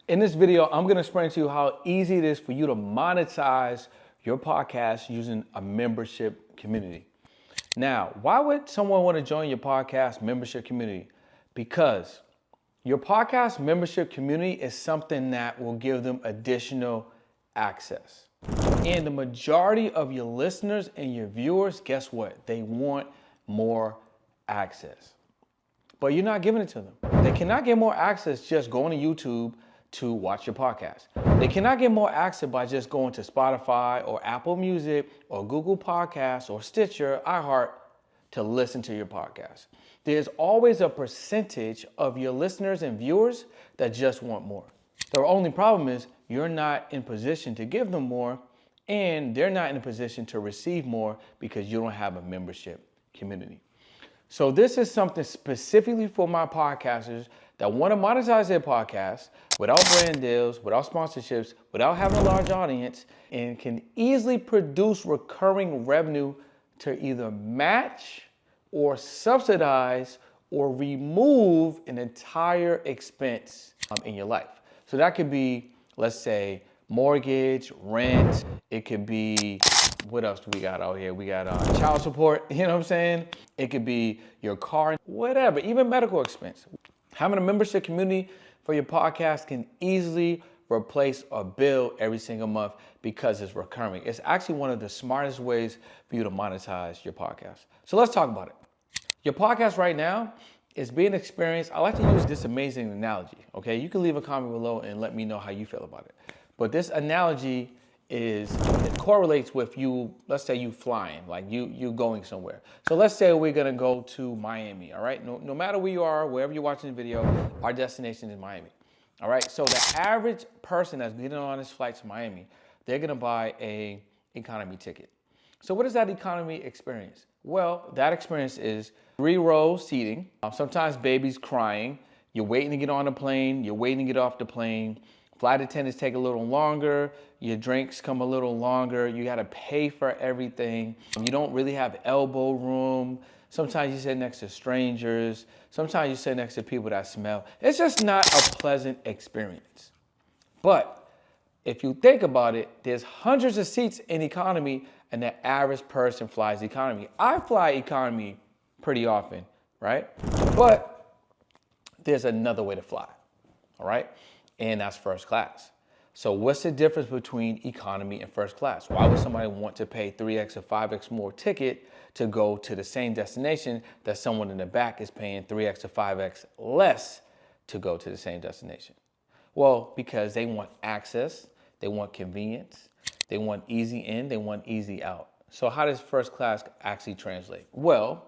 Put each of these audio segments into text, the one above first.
In this video, I'm going to explain to you how easy it is for you to monetize your podcast using a membership community. Now, why would someone want to join your podcast membership community? Because your podcast membership community is something that will give them additional access. And the majority of your listeners and your viewers, guess what? They want more access. But you're not giving it to them. They cannot get more access just going to YouTube to watch your podcast. They cannot get more access by just going to Spotify or Apple Music or Google Podcasts or Stitcher, iHeart to listen to your podcast. There's always a percentage of your listeners and viewers that just want more. The only problem is you're not in position to give them more, and they're not in a position to receive more because you don't have a membership community. So this is something specifically for my podcasters that want to monetize their podcast without brand deals, without sponsorships, without having a large audience, and can easily produce recurring revenue to either match or subsidize or remove an entire expense in your life. So that could be, let's say, mortgage, rent. It could be, what else do we got out here? We got child support, you know what I'm saying? It could be your car, whatever, even medical expense. Having a membership community for your podcast can easily replace a bill every single month because it's recurring. It's actually one of the smartest ways for you to monetize your podcast. So let's talk about it. Your podcast right now is being experienced. I like to use this amazing analogy, okay? You can leave a comment below and let me know how you feel about it. But this analogy it correlates with you, let's say you flying, like you going somewhere. So let's say we're gonna go to Miami, all right? No matter where you are, wherever you're watching the video, our destination is Miami, all right? So the average person that's getting on this flight to Miami, they're gonna buy a economy ticket. So what is that economy experience? Well, that experience is 3-row seating, sometimes babies crying, you're waiting to get on the plane, you're waiting to get off the plane, flight attendants take a little longer, your drinks come a little longer, you gotta pay for everything. You don't really have elbow room. Sometimes you sit next to strangers. Sometimes you sit next to people that smell. It's just not a pleasant experience. But if you think about it, there's hundreds of seats in economy and the average person flies economy. I fly economy pretty often, right? But there's another way to fly, all right? And that's first class. So what's the difference between economy and first class? Why would somebody want to pay 3x or 5x more ticket to go to the same destination that someone in the back is paying 3x or 5x less to go to the same destination? Well, because they want access, they want convenience, they want easy in, they want easy out. So how does first class actually translate? Well,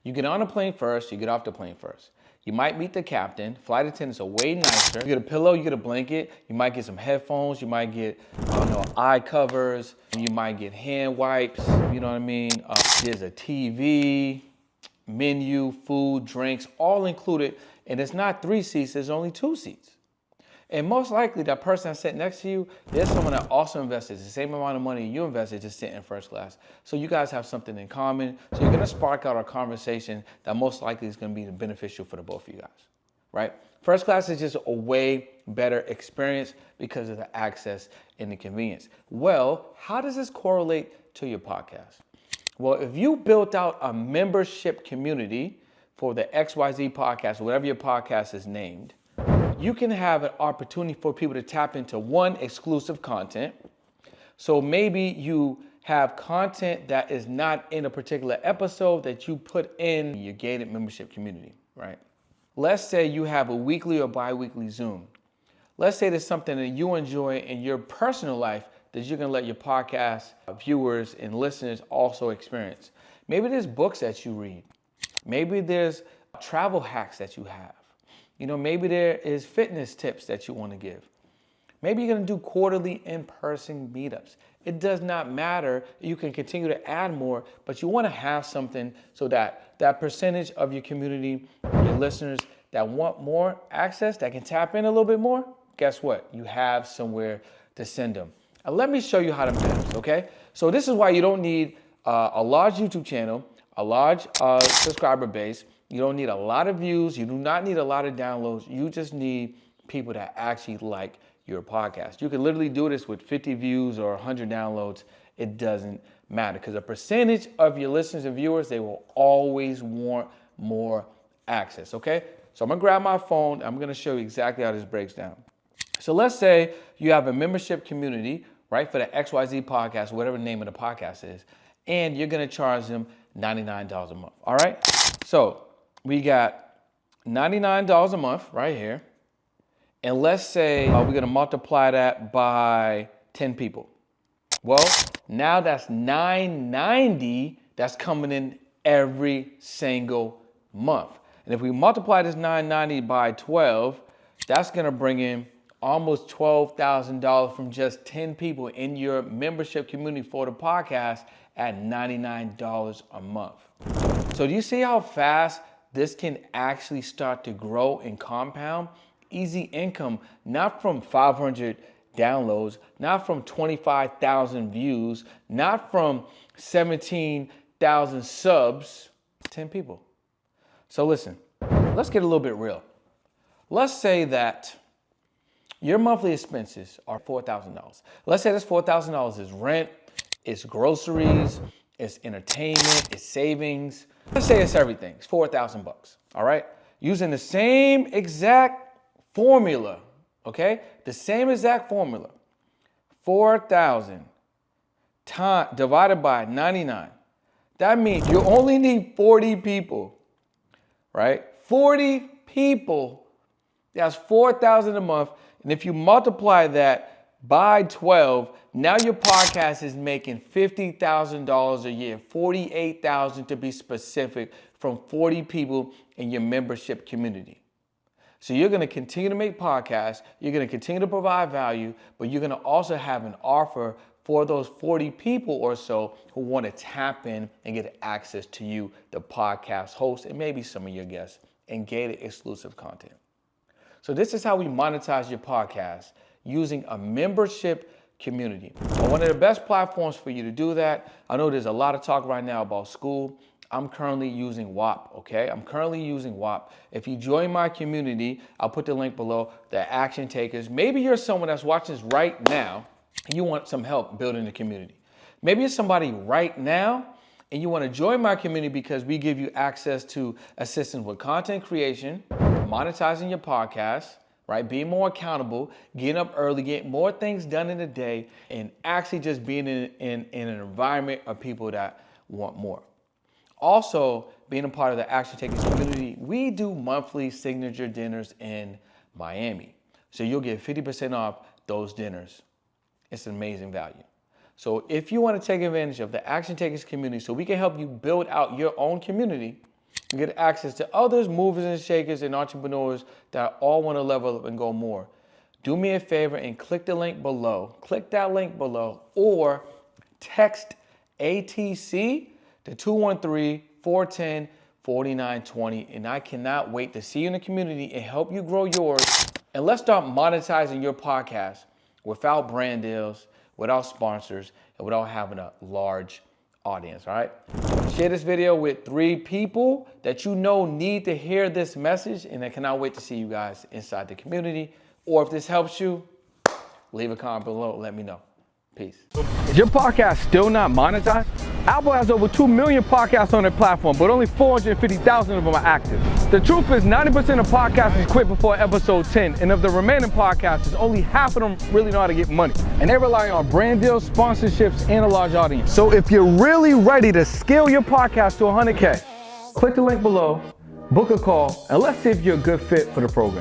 you get on a plane first, you get off the plane first. You might meet the captain. Flight attendants are way nicer. You get a pillow, you get a blanket. You might get some headphones. You might get, eye covers. You might get hand wipes. You know what I mean? There's a TV, menu, food, drinks, all included. And it's not 3 seats, there's only 2 seats. And most likely that person that's sitting next to you, there's someone that also invested the same amount of money you invested to sit in first class. So you guys have something in common. So you're gonna spark out a conversation that most likely is gonna be beneficial for the both of you guys, right? First class is just a way better experience because of the access and the convenience. Well, how does this correlate to your podcast? Well, if you built out a membership community for the XYZ podcast, whatever your podcast is named, you can have an opportunity for people to tap into one exclusive content. So maybe you have content that is not in a particular episode that you put in your gated membership community, right? Let's say you have a weekly or bi-weekly Zoom. Let's say there's something that you enjoy in your personal life that you're gonna let your podcast viewers and listeners also experience. Maybe there's books that you read. Maybe there's travel hacks that you have. Maybe there is fitness tips that you want to give. Maybe you're going to do quarterly in-person meetups. It does not matter. You can continue to add more, but you want to have something so that that percentage of your community, your listeners that want more access, that can tap in a little bit more, guess what? You have somewhere to send them. And let me show you how to manage, okay? So this is why you don't need a large YouTube channel, a large subscriber base. You don't need a lot of views. You do not need a lot of downloads. You just need people that actually like your podcast. You can literally do this with 50 views or 100 downloads. It doesn't matter, because a percentage of your listeners and viewers, they will always want more access, okay? So I'm gonna grab my phone. I'm gonna show you exactly how this breaks down. So let's say you have a membership community, right, for the XYZ podcast, whatever the name of the podcast is, and you're gonna charge them $99 a month, all right? So we got $99 a month right here. And let's say we're gonna multiply that by 10 people. Well, now that's $990 that's coming in every single month. And if we multiply this $990 by 12, that's gonna bring in almost $12,000 from just 10 people in your membership community for the podcast at $99 a month. So do you see how fast this can actually start to grow and compound? Easy income, not from 500 downloads, not from 25,000 views, not from 17,000 subs, 10 people. So listen, let's get a little bit real. Let's say that your monthly expenses are $4,000. Let's say this $4,000 is rent, it's groceries, it's entertainment, it's savings. Let's say it's everything. It's $4,000, all right? Using the same exact formula, okay? The same exact formula. 4,000 divided by 99. That means you only need 40 people, right? 40 people. That's 4,000 a month. And if you multiply that by 12, now your podcast is making $50,000 a year, $48,000 to be specific, from 40 people in your membership community. So you're going to continue to make podcasts, you're going to continue to provide value, but you're going to also have an offer for those 40 people or so who want to tap in and get access to you, the podcast host, and maybe some of your guests, and gated exclusive content. So this is how we monetize your podcast, using a membership community. And one of the best platforms for you to do that, I know there's a lot of talk right now about school. I'm currently using WAP, okay? I'm currently using WAP. If you join my community, I'll put the link below, the action takers. Maybe you're someone that's watching this right now and you want some help building the community. Maybe you're somebody right now and you want to join my community because we give you access to assistance with content creation, monetizing your podcast, right? Being more accountable, getting up early, getting more things done in a day, and actually just being in an environment of people that want more. Also, being a part of the Action Takers community, we do monthly signature dinners in Miami. So you'll get 50% off those dinners. It's an amazing value. So if you want to take advantage of the Action Takers community so we can help you build out your own community, you get access to others, movers and shakers, and entrepreneurs that all want to level up and go more. Do me a favor and click the link below. Click that link below or text ATC to 213-410-4920. And I cannot wait to see you in the community and help you grow yours. And let's start monetizing your podcast without brand deals, without sponsors, and without having a large audience, all right? Share this video with 3 people that you know need to hear this message, and I cannot wait to see you guys inside the community. Or if this helps you, leave a comment below, let me know. Peace. Is your podcast still not monetized? Apple has over 2 million podcasts on their platform, but only 450,000 of them are active. The truth is 90% of podcasters quit before episode 10, and of the remaining podcasters, only half of them really know how to get money. And they rely on brand deals, sponsorships, and a large audience. So if you're really ready to scale your podcast to 100K, click the link below, book a call, and let's see if you're a good fit for the program.